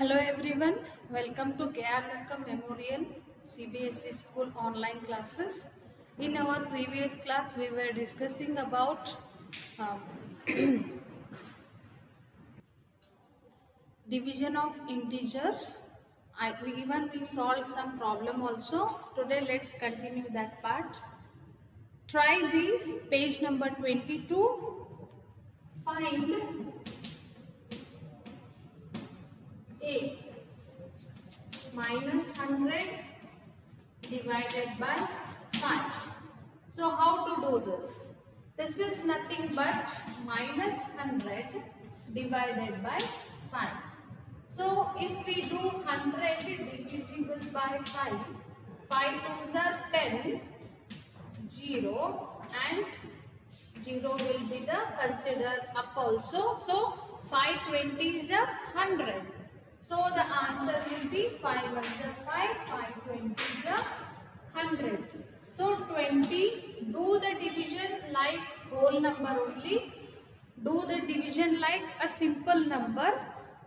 Hello everyone, welcome to KR Nakka Memorial CBSE School online classes. In our previous class, we were discussing about um, division of integers. We solved some problem also. Today, let's continue that part. Try this, page number 22. Find a minus 100 divided by 5. So how to do this? This is nothing but minus 100 divided by 5. So if we do 100 divisible by 5, 5 twos are 10, 0 and 0 will be the consider up also. So 520 is a 100. So the answer will be 5 1 is 5, 520 is a 100. So 20, do the division like whole number only. Do the division like a simple number,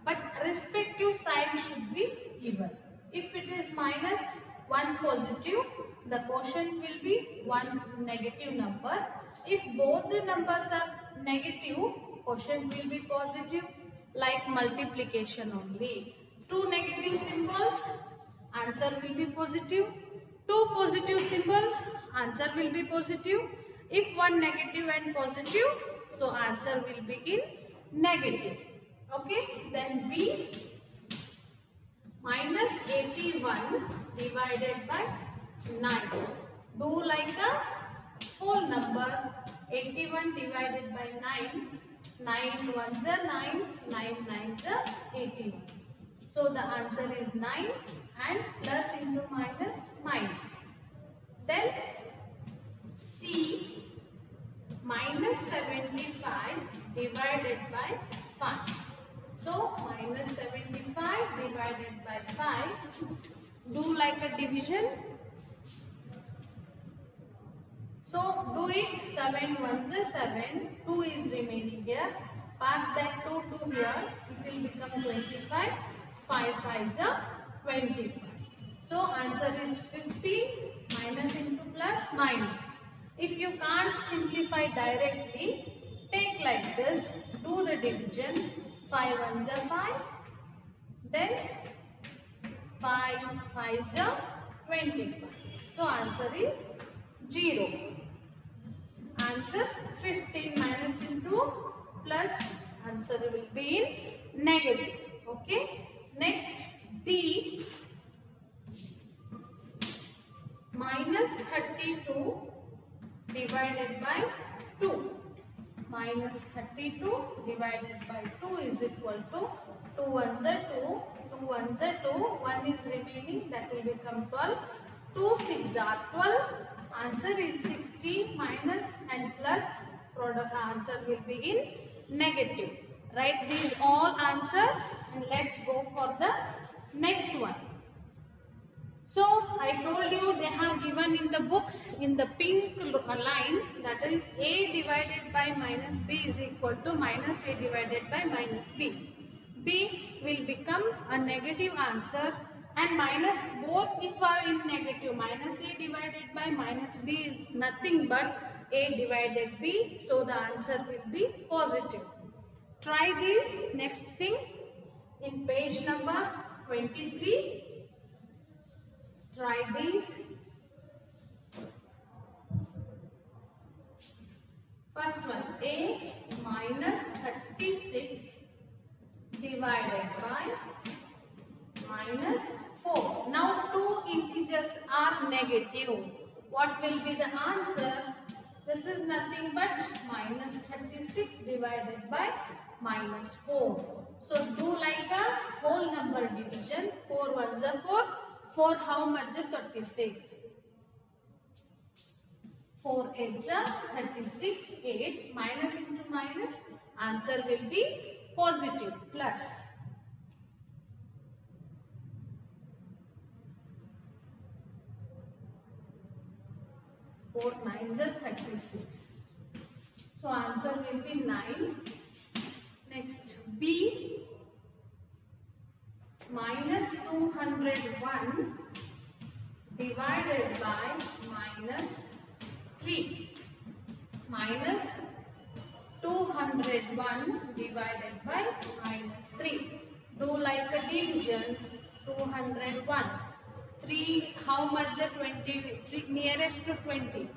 but respective sign should be given. If it is minus 1 positive, the quotient will be 1 negative number. If both the numbers are negative, quotient will be positive, like multiplication only. 2 negative symbols, answer will be positive. 2 positive symbols, answer will be positive. If 1 negative and positive, so answer will be in negative. Okay, then B, minus 81 divided by 9. Do like a whole number. 81 divided by 9. 9 ones are 9, 9 nines are 81. So the answer is 9 and plus into minus minus. Then C, minus 75 divided by 5. So minus 75 divided by 5. Do like a division. So do it. 7 ones are 7. 2 is remaining here. Pass that 2 to here. It will become 25. 5 5s are 25. So answer is 15. Minus into plus minus. If you can't simplify directly, take like this. Do the division. 5 ones are 5. Then 5 5s are 25. So answer is 0. Answer 15 minus into plus, answer will be in negative. Okay. Next D, minus 32 divided by 2. Minus 32 divided by 2 is equal to 2 ones are 2, 2 ones are 2, 1 is remaining, that will become 12. 2 6 are 12. Answer is 60 minus and plus, product answer will be in negative. Write these all answers and let's go for the next one. So I told you they have given in the books in the pink line, that is A divided by minus B is equal to minus A divided by minus B. B will become a negative answer, and minus both if are in negative, minus A divided by minus B is nothing but A divided B. So the answer will be positive. Try this next thing in page number 23. Try these. First one, A minus 36 divided by minus 4. Now two integers are negative. What will be the answer? This is nothing but minus 36 divided by minus 4. So do like a whole number division. 4 ones are 4. 4 how much is 36? 4 8s are 36. 8 minus into minus, answer will be positive plus. 4 9s are 36. So answer will be 9. Next B minus 201 divided by minus 3. Minus 201 divided by minus 3. Do like a division. 201. 3, how much? 20. 3 nearest to 20.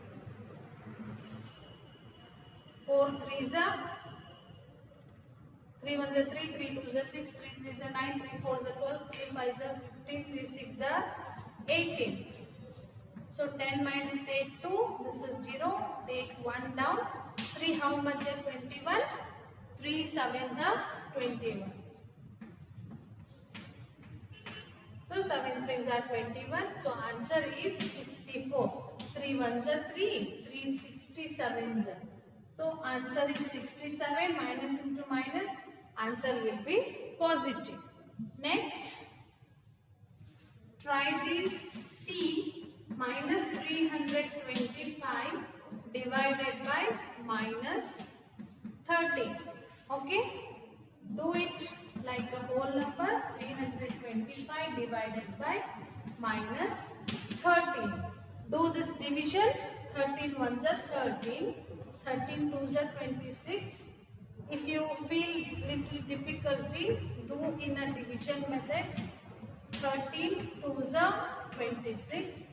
4 3s are 3 1s are 3, 3 2s are 6, 3 3s are 9, 3 4s are 12, 3 5s are 15, 3 6s are 18. So 10 minus 8, 2. This is 0. Take 1 down. 3 how much? 21. 3 7s are 21. So 7 3s are 21. So answer is 64. 3 1s are 3. 3 67s are. So answer is 67. Minus into minus. Answer will be positive. Next, try this. C minus 325 divided by minus 30. Okay, do it like a whole number. 325 divided by minus 13. Do this division. 13 1s are 13, 13 2s are 26. If you feel little difficulty, do in a division method. 13 2s are 26.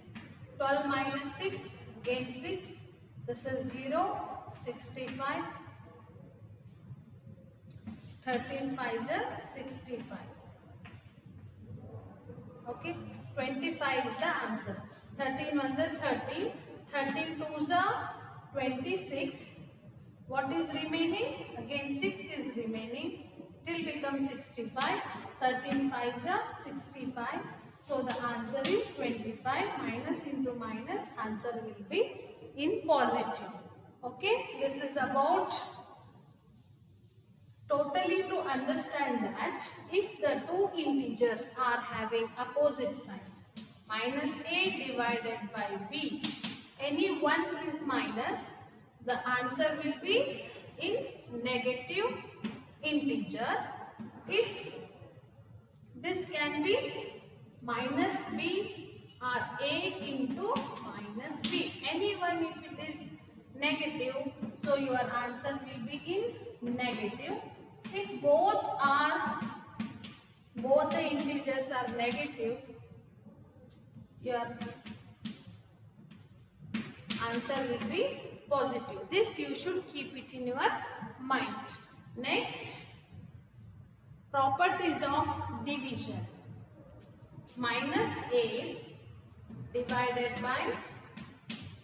12 minus 6, gain 6. This is 0, 65. 13 5s are 65. Okay, 25 is the answer. 13 1s are 30. 13 2s are 26. What is remaining? Again 6 is remaining. Till becomes 65. 13 5s are 65. So the answer is 25. Minus into minus, answer will be in positive. Okay, this is about totally to understand that if the two integers are having opposite signs, minus a divided by b, any one is minus, the answer will be in negative integer. If this can be minus b or a into minus b, any one if it is negative, so your answer will be in negative. If both the integers are negative, your answer will be positive. This you should keep it in your mind. Next, properties of division. Minus 8 divided by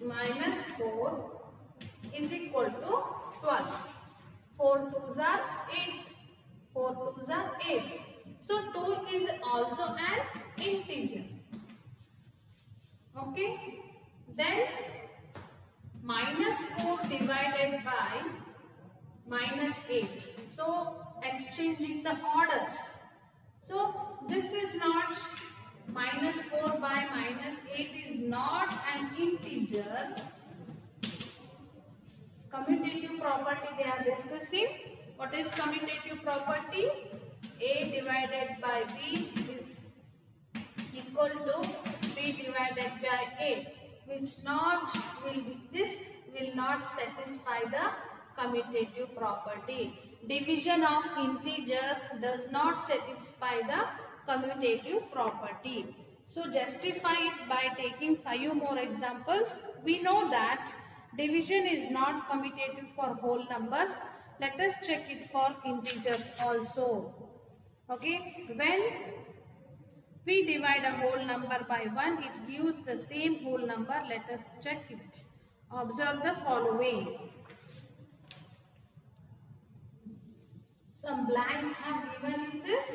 minus 4 is equal to 12. 4 2s are 8. 4 2s are 8. So 2 is also an integer. Okay. Then minus 4 divided by minus 8. So exchanging the orders. So this is not minus 4 by minus 8 is not an integer. Commutative property they are discussing. What is commutative property? A divided by B is equal to B divided by A, which not will be, this will not satisfy the commutative property. Division of integer does not satisfy the commutative property. So justify it by taking 5 more examples. We know that division is not commutative for whole numbers. Let us check it for integers also. Okay, when we divide a whole number by 1, it gives the same whole number. Let us check it. Observe the following. Some blanks have given in this.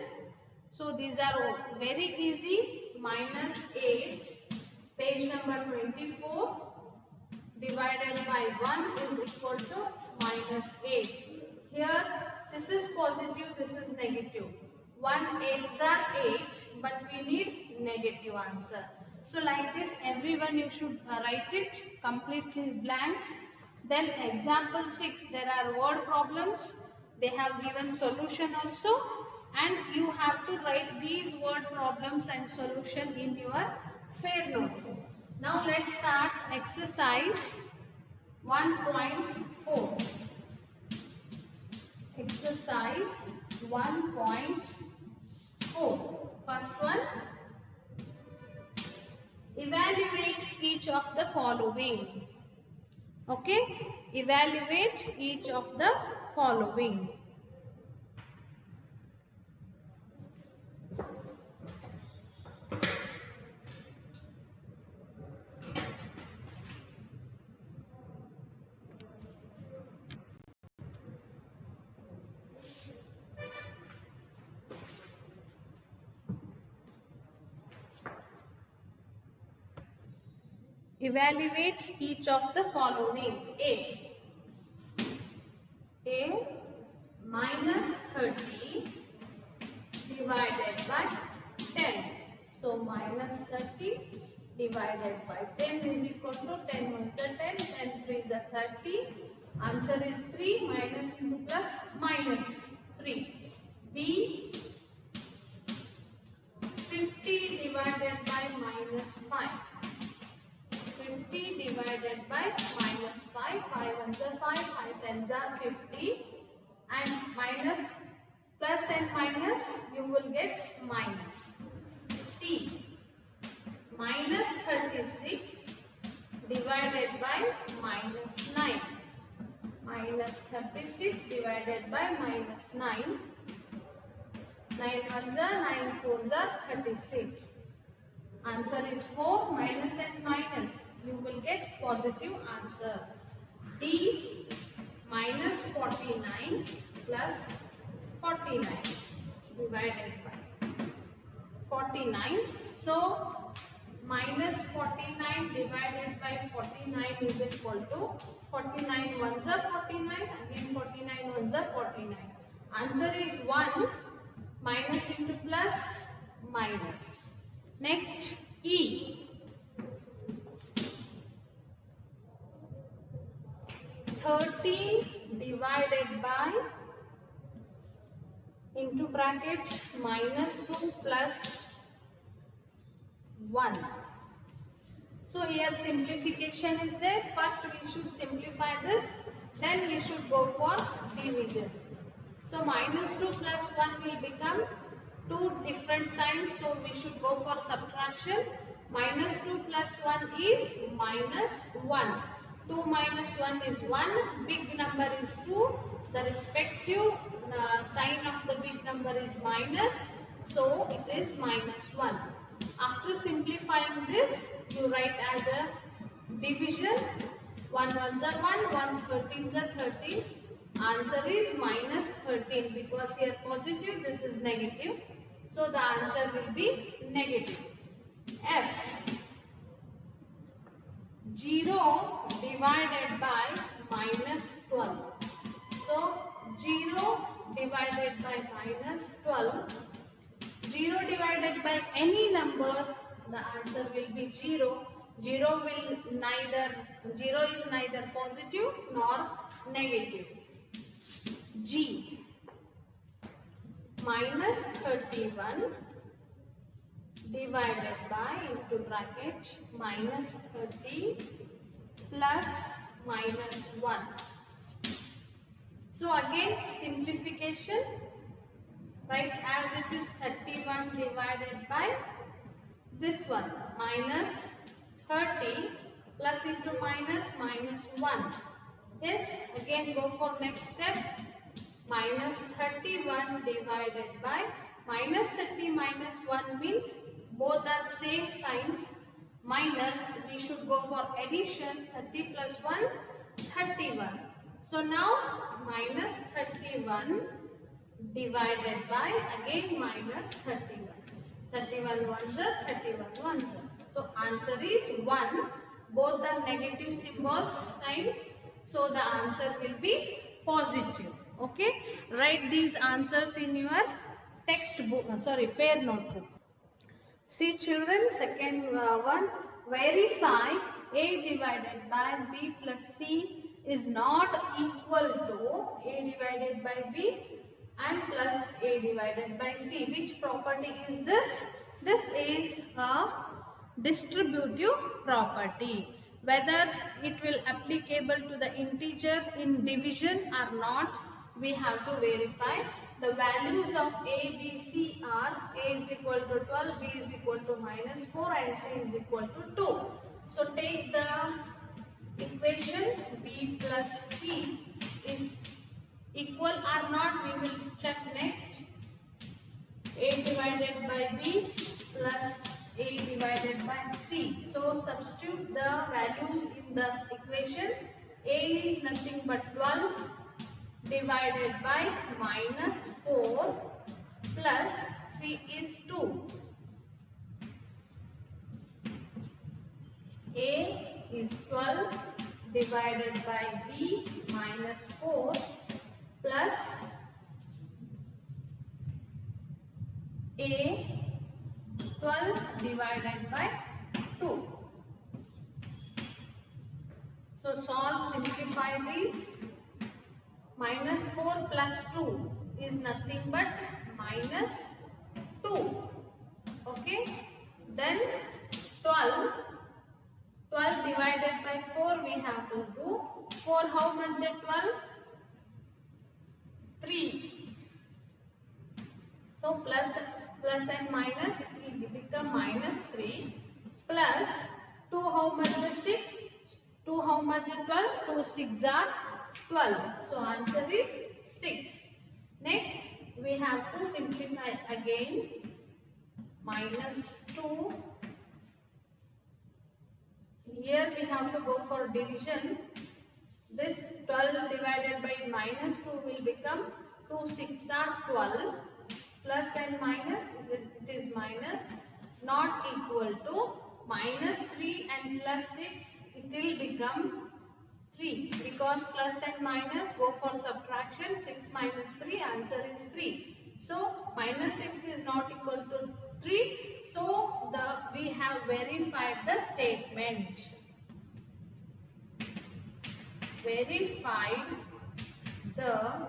So these are very easy. Minus 8, page number 24. Divided by 1 is equal to minus 8. Here this is positive, this is negative. 1 8s are 8, but we need negative answer. So like this everyone you should write it, complete these blanks. Then example 6, there are word problems. They have given solution also and you have to write write these word problems and solution in your fair notebook. Now let's start exercise 1.4. Exercise 1.4. First one. Evaluate each of the following. Okay? Evaluate each of the following. Evaluate each of the following. A minus 30 divided by 10. So minus 30 divided by 10 is equal to 10 ones are 10, 10 threes are 30. Answer is 3. Minus into plus minus 3. B 50 divided by minus 5. 50 divided by minus 5. 5 ones are 5, 5 tens are 50. And minus plus and minus, you will get minus. C minus 36 divided by minus 9. Minus 36 divided by minus 9. 9 ones are 9 fours are 36. Answer is 4. Minus and minus, you will get positive answer. D minus 49 plus 49 divided by 49. So minus 49 divided by 49 is equal to 49 ones are 49, again 49 ones are 49. Answer is 1. Minus into plus minus. Next, E. 13 divided by into bracket minus 2 plus 1. So here simplification is there. First we should simplify this, then we should go for division. So minus 2 plus 1 will become two different signs, so we should go for subtraction. Minus 2 plus 1 is minus 1. 2 minus 1 is 1. Big number is 2. The respective sign of the big number is minus. So it is minus 1. After simplifying this, you write as a division. 1 ones are 1, 1 13s are 13. Answer is minus 13 because here positive, this is negative. So the answer will be negative. F. 0 divided by minus 12. So 0 divided by minus 12. 0 divided by any number, the answer will be 0. 0 is neither positive nor negative. G. Minus 31 divided by into bracket minus 30 plus minus 1. So again simplification, right, as it is 31 divided by this one minus 30 plus into minus 1. Yes, again go for next step. Minus 31 divided by minus 30 minus 1 means both are same signs. Minus, we should go for addition. 30 plus 1, 31. So now minus 31 divided by again minus 31. 31 ones are 31 ones are. So answer is 1. Both are negative symbols, signs. So the answer will be positive. Okay, write these answers in your textbook, fair notebook. See children, second one, verify A divided by B plus C is not equal to A divided by B and plus a divided by c. Which property is this? This is a distributive property. Whether it will applicable to the integer in division or not, we have to verify. The values of a, b, c are a is equal to 12, b is equal to minus 4 and c is equal to 2. So take the equation b plus c is equal or not, we will check next. A divided by b plus a divided by c. So substitute the values in the equation. A is nothing but 12 divided by minus 4 plus c is 2. A is 12 divided by b minus 4 plus a 12 divided by 2. So solve, simplify these. Minus 4 plus 2 is nothing but minus 2. Okay. Then 12 divided by 4 we have to do. 4 how much is 12? 3. So plus and minus, it will become minus 3 plus 2 how much is 6? 2 how much is 12? 2 6 are 12. So answer is 6. Next we have to simplify again. Minus 2. Here we have to go for division. This 12 divided by minus 2 will become 2 6 are 12. Plus and minus, it is minus, not equal to minus 3 and plus 6, it will become 3. Because plus and minus go for subtraction. 6 minus 3, answer is 3. So minus 6 is not equal to 3. So we have verified the statement. Verified the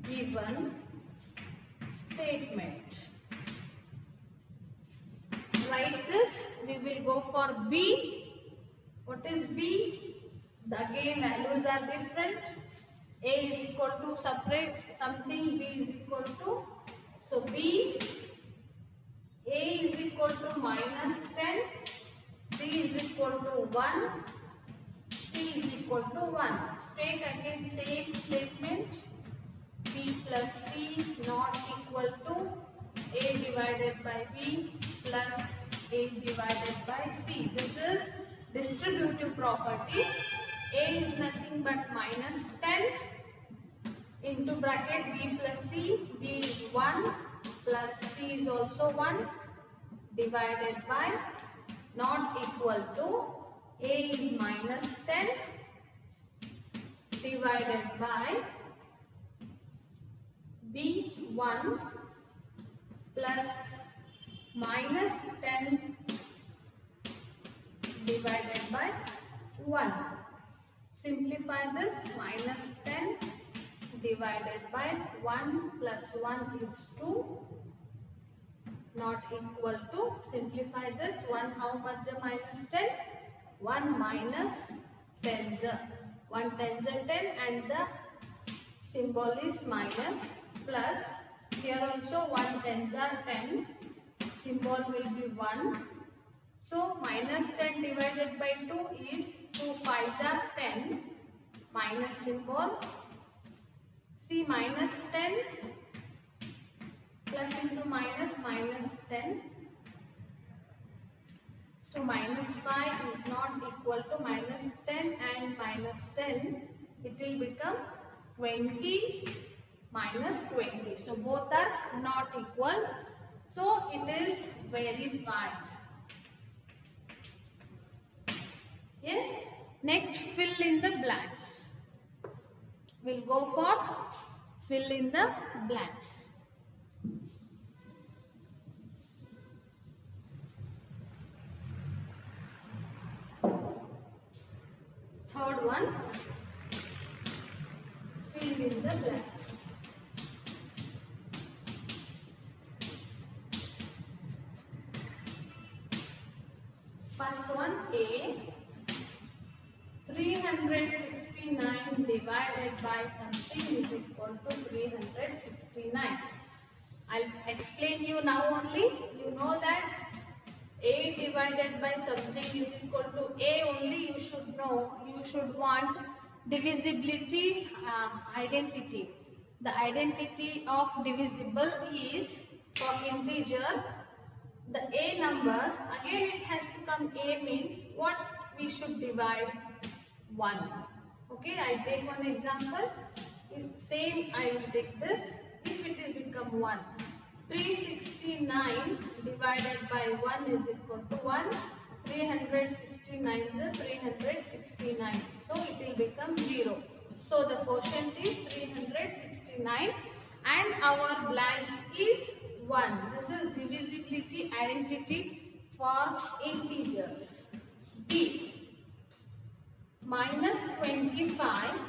given statement. Write this. We will go for B. What is B? Again values are different. A is equal to separate something, B is equal to. So B, A is equal to minus 10, B is equal to 1, C is equal to 1. Take again same statement. B plus C not equal to A divided by B plus A divided by C. This is distributive property. A is nothing but minus 10 into bracket B plus C. B is 1 plus C is also 1 divided by not equal to A is minus 10 divided by B1 plus minus 10 divided by 1. Simplify this. Minus 10 divided by 1 plus 1 is 2. Not equal to. Simplify this. 1 how much is minus 10? 1 minus 10. 1 tens are 10 and the symbol is minus. Plus here also 1 tens are 10. Symbol will be 1. So minus 10 divided by 2 is 2 fives are 10. Minus symbol. See minus 10 plus into minus minus 10. So minus 5 is not equal to minus 10 and minus 10. It will become 20 minus 20. So both are not equal. So it is verified. Yes. Next, fill in the blanks. We'll go for fill in the blanks. Third one, fill in the blanks. First one, A. 369 divided by something is equal to 369. I'll explain you now only. You know that A divided by something is equal to A only. You should know. You should want divisibility identity. The identity of divisible is for integer. The A number, again it has to come A means what we should divide 1. Okay, I take one example. If same I will take this. If it is become 1. 369 divided by 1 is equal to 1. 369 is 369. So it will become 0. So the quotient is 369 and our blank is 1. This is divisibility identity for integers. B. Minus 25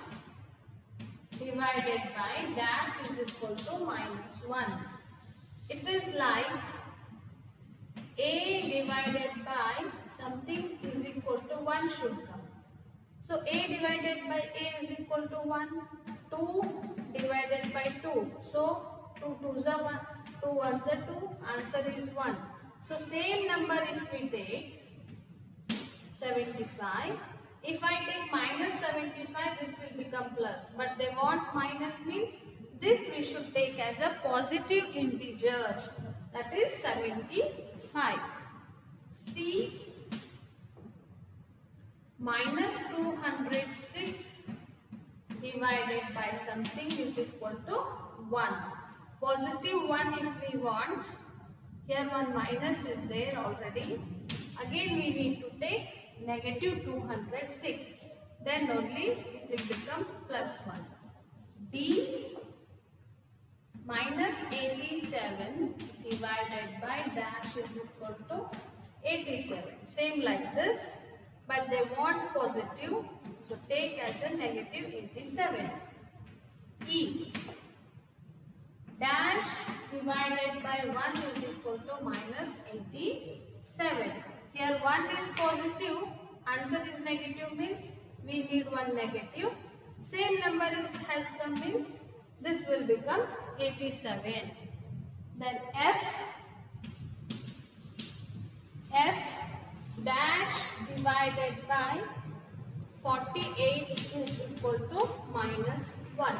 divided by dash is equal to minus 1. It is like A divided by something is equal to 1 should come. So A divided by A is equal to 1. 2 divided by 2. So 2 2s are 1. 2 1s are 2. Answer is 1. So same number if we take 75. If I take minus 75, this will become plus. But they want minus means this we should take as a positive integer. That is 75. C. Minus 206 divided by something is equal to 1. Positive 1 if we want. Here one minus is there already. Again we need to take negative 206. Then only it will become plus 1. D. Minus 87 divided by dash is equal to 87. Same like this. But they want positive. So take as a negative 87. E. Dash divided by 1 is equal to minus 87. Here 1 is positive, answer is negative means we need one negative. Same number has come means this will become 87. Then F dash divided by 48 is equal to minus 1.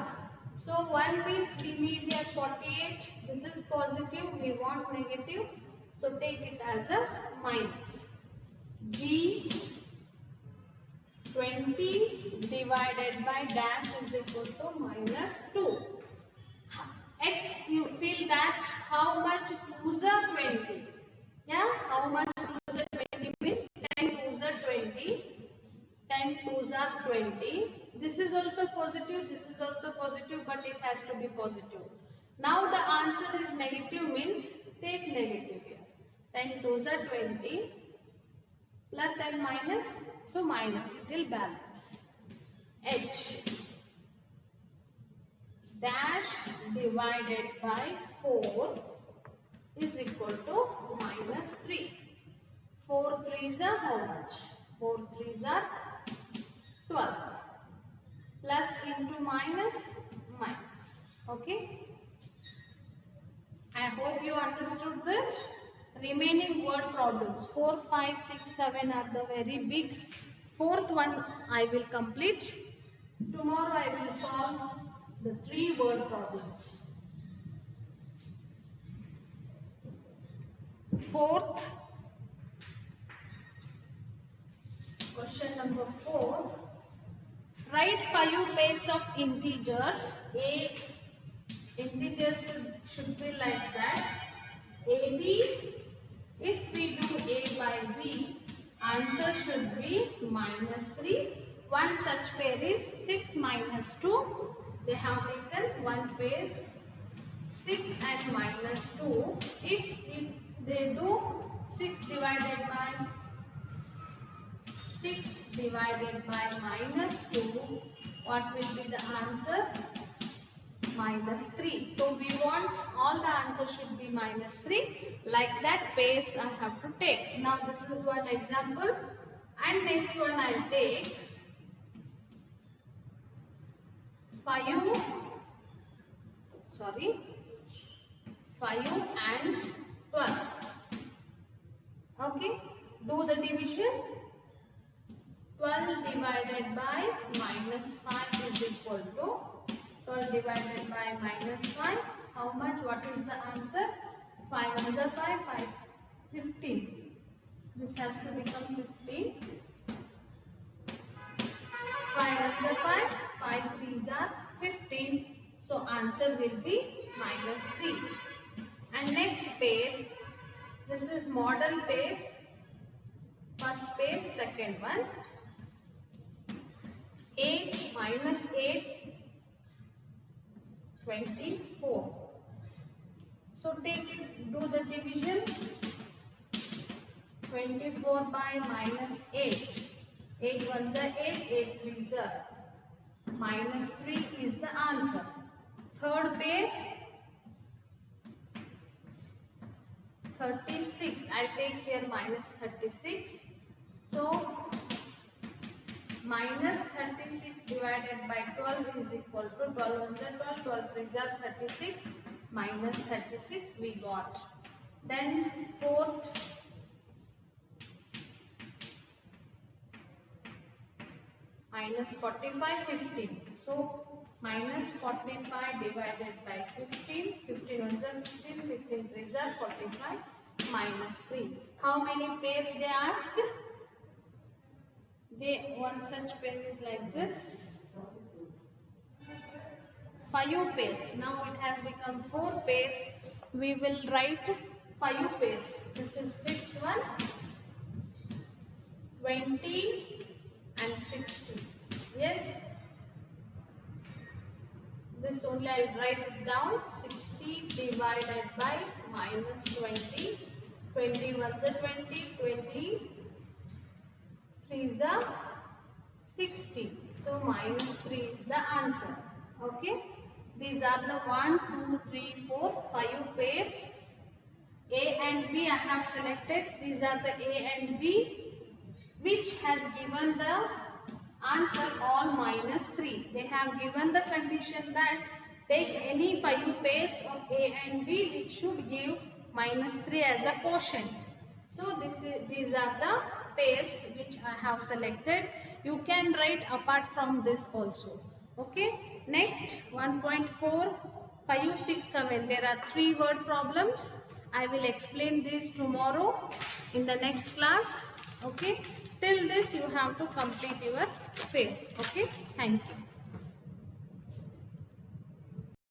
So 1 means we need here 48. This is positive, we want negative. So take it as a minus. G. 20 divided by dash is equal to minus 2. X, you feel that how much 2s are 20? Yeah, how much 2s are 20 means 10 2s are 20. 10 2s are 20. This is also positive, this is also positive, but it has to be positive. Now the answer is negative means take negative here. 10 2s are 20. Plus and minus, so minus, it will balance. H. Dash divided by 4 is equal to minus 3. 4 3s are how much? 4 3s are 12. Plus into minus, minus. Okay? I hope you understood this. Remaining word problems 4, 5, 6, 7 are the very big. Fourth one I will complete. Tomorrow I will solve the 3 word problems. Fourth, question number 4. Write 5 pairs of integers. Integers should be like that. AB. If we do A by B, answer should be minus 3. One such pair is 6 minus 2. They have taken one pair 6 and minus 2. If they do 6 divided by minus 2, what will be the answer? minus 3. So we want all the answers should be minus 3. Like that pairs I have to take. Now this is one example. And next one I'll take 5 and 12. Okay, do the division. 12 divided by minus 5 is equal to 12 divided by minus 5. How much? What is the answer? 5 another 5, 15. This has to become 15. 5 another 5, 5 3s are 15. So answer will be minus 3. And next pair, this is model pair. First pair, second one. 8 minus 8, 24. So take it, do the division. 24 by minus 8. 8 ones are 8, 8 threes are. Minus 3 is the answer. Third pair, 36. I take here minus 36. So minus 36 divided by 12 is equal to 12 ones are 12, 12 threes are 36. Minus 36 we got. Then fourth, minus 45, 15. So minus 45 divided by 15. 15 ones are 15, 15 threes are 45. Minus 3. How many pairs they asked? One such pair is like this. 5 pairs. Now it has become 4 pairs. We will write 5 pairs. This is fifth one. 20 and 60. Yes. This only I will write it down. 60 divided by minus 20. 20 ones are 20. 20 threes are 60. So minus 3 is the answer. Okay. These are the 1, 2, 3, 4, 5 pairs. A and B I have selected. These are the A and B which has given the answer all minus 3. They have given the condition that take any 5 pairs of A and B which should give minus 3 as a quotient. So these are the pairs which I have selected. You can write apart from this also. Okay. Next 1.4, 5, 6, 7. There are 3 word problems. I will explain this tomorrow in the next class. Okay. Till this you have to complete your pair. Okay. Thank you.